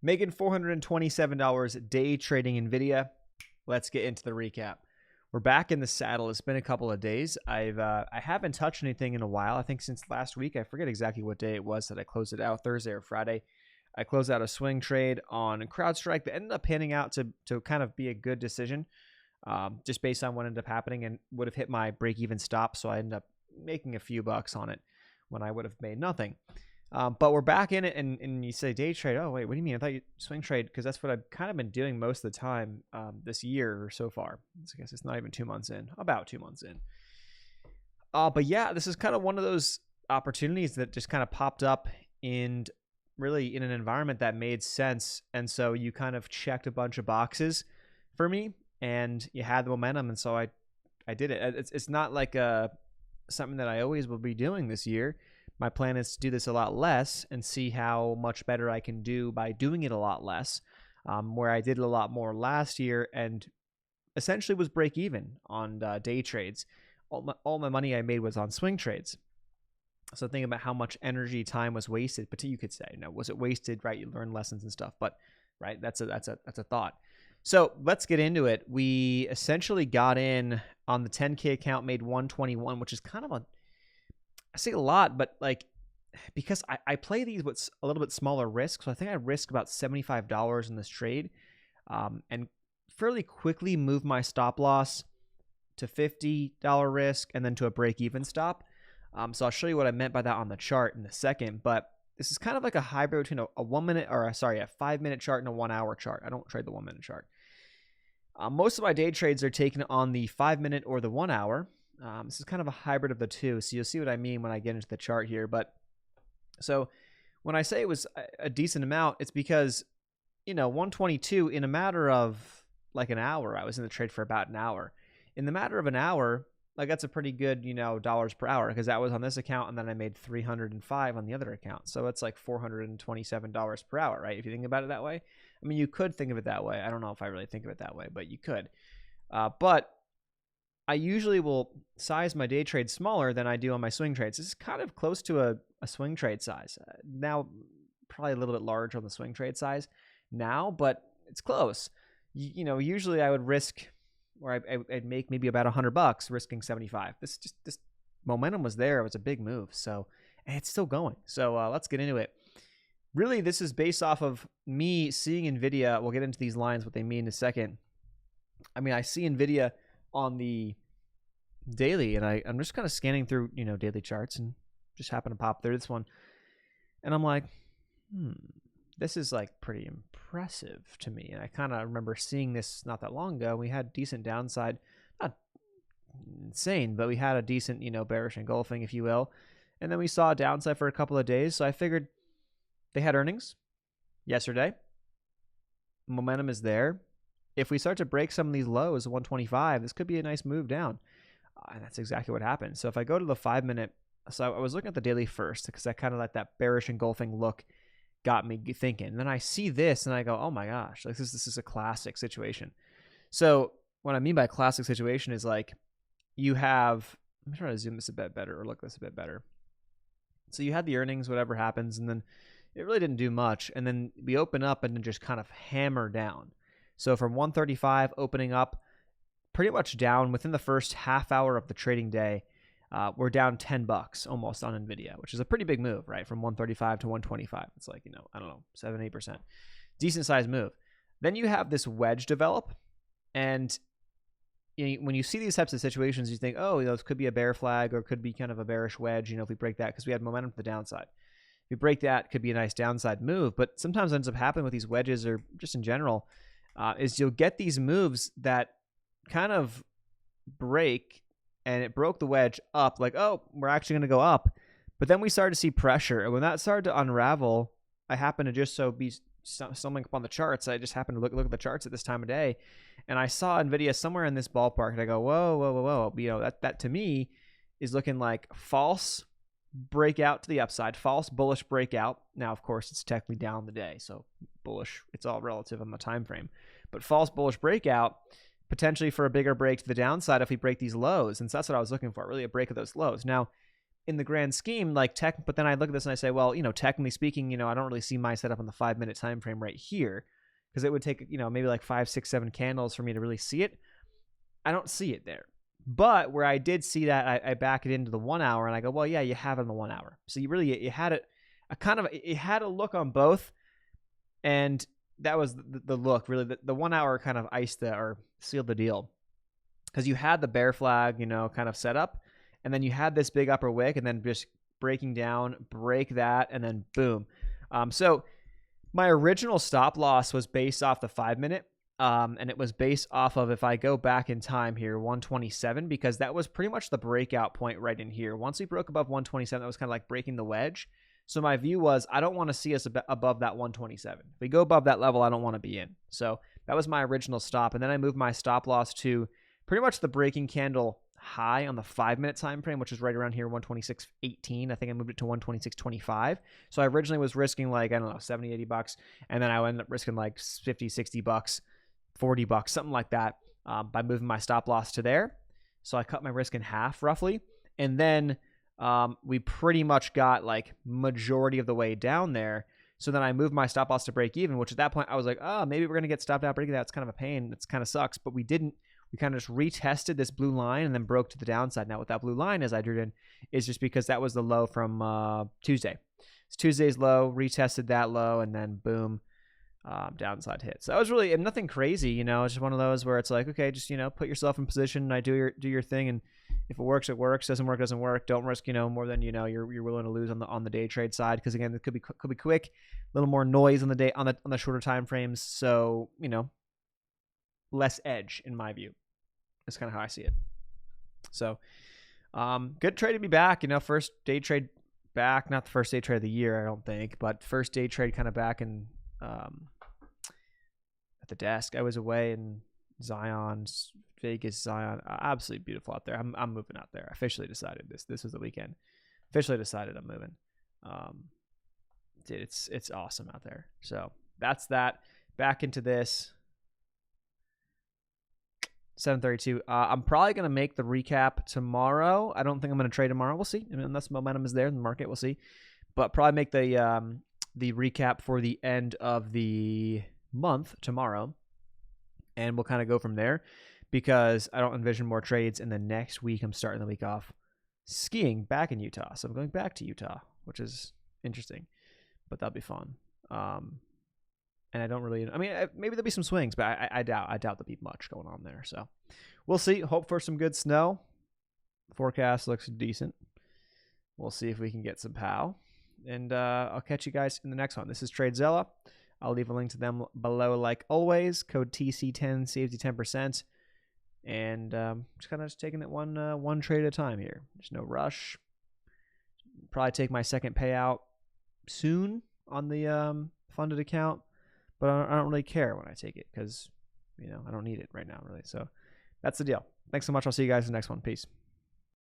Making $427 day trading NVIDIA. Let's get into the recap. We're back in the saddle. It's been a couple of days. I haven't touched anything in a while. I think since last week. I forget exactly what day it was that I closed it out, Thursday or Friday. I closed out a swing trade on CrowdStrike that ended up panning out to kind of be a good decision, just based on what ended up happening, and would have hit my break-even stop. So I ended up making a few bucks on it when I would have made nothing. But we're back in it, and you say day trade. Oh, wait, what do you mean? I thought you swing trade, because that's what I've kind of been doing most of the time this year so far. I guess it's not even 2 months in, about 2 months in. But yeah, this is kind of one of those opportunities that just kind of popped up and really in an environment that made sense. And so you kind of checked a bunch of boxes for me, and you had the momentum, and so I did it. It's not like something that I always will be doing this year. My plan is to do this a lot less and see how much better I can do by doing it a lot less, where I did it a lot more last year and essentially was break even on day trades. All my money I made was on swing trades. So think about how much energy, time was wasted. But you could say, was it wasted? Right, you learn lessons and stuff. But right, that's a thought. So let's get into it. We essentially got in on the 10K account, made 121, which is kind of I say a lot, but like, because I play these with a little bit smaller risk. So I think I risked about $75 in this trade, and fairly quickly moved my stop loss to $50 risk and then to a break-even stop. So I'll show you what I meant by that on the chart in a second, but this is kind of like a hybrid between a 1 minute, or a 5-minute chart and a 1 hour chart. I don't trade the 1 minute chart. Most of my day trades are taken on the 5 minute or the 1 hour. This is kind of a hybrid of the two, so you'll see what I mean when I get into the chart here. But so when I say it was a decent amount, it's because, 122 in a matter of like an hour. I was in the trade for about an hour. In the matter of an hour, like, that's a pretty good, dollars per hour, because that was on this account, and then I made 305 on the other account. So it's like $427 per hour, right? If you think about it that way. I mean, you could think of it that way. I don't know if I really think of it that way, but you could. But I usually will size my day trade smaller than I do on my swing trades. This is kind of close to a swing trade size. Now, probably a little bit larger on the swing trade size now, but it's close. Usually I would risk, or I'd make maybe about $100 risking 75. This momentum was there. It was a big move. So, and it's still going. So let's get into it. Really, this is based off of me seeing NVIDIA. We'll get into these lines, what they mean in a second. I mean, I see NVIDIA on the daily, and I'm just kind of scanning through, daily charts, and just happen to pop through this one. And I'm like, this is like pretty impressive to me. And I kind of remember seeing this not that long ago. We had decent downside, not insane, but we had a decent, bearish engulfing, if you will. And then we saw a downside for a couple of days. So I figured they had earnings yesterday. Momentum is there. If we start to break some of these lows, 125, this could be a nice move down. And that's exactly what happened. So if I go to the 5 minute, so I was looking at the daily first, because I kind of let that bearish engulfing look got me thinking. And then I see this and I go, oh my gosh, like this is a classic situation. So what I mean by classic situation is, like, you have, I'm trying to zoom this a bit better, or look this a bit better. So you had the earnings, whatever happens, and then it really didn't do much. And then we open up and then just kind of hammer down. So from 135 opening up, pretty much down within the first half hour of the trading day, we're down $10 almost on NVIDIA, which is a pretty big move, right? From 135 to 125. It's like, I don't know, 7-8%. Decent sized move. Then you have this wedge develop. And when you see these types of situations, you think, oh, this could be a bear flag, or it could be kind of a bearish wedge, if we break that, because we had momentum to the downside. If we break that, it could be a nice downside move. But sometimes what ends up happening with these wedges, or just in general, is you'll get these moves that kind of break, and it broke the wedge up, like, oh, we're actually going to go up. But then we started to see pressure. And when that started to unravel, I happened to just be stumbling upon the charts. I just happened to look at the charts at this time of day, and I saw NVIDIA somewhere in this ballpark, and I go, whoa. That to me is looking like false breakout to the upside, false bullish breakout. Now, of course, it's technically down the day, so bullish, it's all relative on the time frame. But false bullish breakout, potentially for a bigger break to the downside if we break these lows. And so that's what I was looking for, really a break of those lows. Now, in the grand scheme, like but then I look at this and I say, well, technically speaking, I don't really see my setup on the 5-minute time frame right here, because it would take, maybe like 5, 6, 7 candles for me to really see it. I don't see it there. But where I did see that, I back it into the 1 hour and I go, well, yeah, you have it in the 1 hour. So you had it it had a look on both, and that was the look. Really, the 1 hour kind of sealed the deal, because you had the bear flag, kind of set up, and then you had this big upper wick, and then just breaking down, break that, and then boom. So my original stop loss was based off the 5-minute, and it was based off of, if I go back in time here, 127, because that was pretty much the breakout point right in here. Once we broke above 127, that was kind of like breaking the wedge. So my view was, I don't want to see us above that 127. If we go above that level, I don't want to be in. So that was my original stop, and then I moved my stop loss to pretty much the breaking candle high on the 5-minute time frame, which is right around here, 126.18. I think I moved it to 126.25. So I originally was risking like, I don't know, 70, 80 bucks, and then I ended up risking like 50, 60 bucks, 40 bucks, something like that, by moving my stop loss to there. So I cut my risk in half roughly, and then we pretty much got like majority of the way down there. So then I moved my stop loss to break even, which at that point I was like, oh, maybe we're going to get stopped out breaking that. It's kind of a pain. It's kind of sucks, but we didn't. We kind of just retested this blue line and then broke to the downside. Now, what that blue line is, I drew in, is just because that was the low from Tuesday. It's Tuesday's low, retested that low, and then boom, downside hit. So that was really nothing crazy, It's just one of those where it's like, okay, just put yourself in position. I do your thing, and if it works, it works. Doesn't work, doesn't work. Don't risk more than you're willing to lose on the day trade side, because again, it could be quick, a little more noise on the day on the shorter time frames. So less edge in my view. That's kind of how I see it. So, good trade to be back. First day trade back. Not the first day trade of the year, I don't think, but first day trade kind of back in at the desk. I was away in Zion, Vegas, Zion. Absolutely beautiful out there. I'm moving out there. I officially decided this was the weekend. Officially decided I'm moving. Dude, it's awesome out there. So that's that. Back into this. 7:32. I'm probably going to make the recap tomorrow. I don't think I'm going to trade tomorrow. We'll see. Unless momentum is there in the market, we'll see. But probably make the recap for the end of the month tomorrow. And we'll kind of go from there, because I don't envision more trades. And then next week, I'm starting the week off skiing back in Utah. So I'm going back to Utah, which is interesting. But that'll be fun. And I don't really, maybe there'll be some swings, but I doubt there'll be much going on there. So we'll see. Hope for some good snow. Forecast looks decent. We'll see if we can get some POW. And I'll catch you guys in the next one. This is TradeZilla. I'll leave a link to them below like always. Code TC10 saves you 10%. And just kind of taking it one trade at a time here. There's no rush. Probably take my second payout soon on the funded account. But I don't really care when I take it, because, I don't need it right now, really. So that's the deal. Thanks so much. I'll see you guys in the next one. Peace.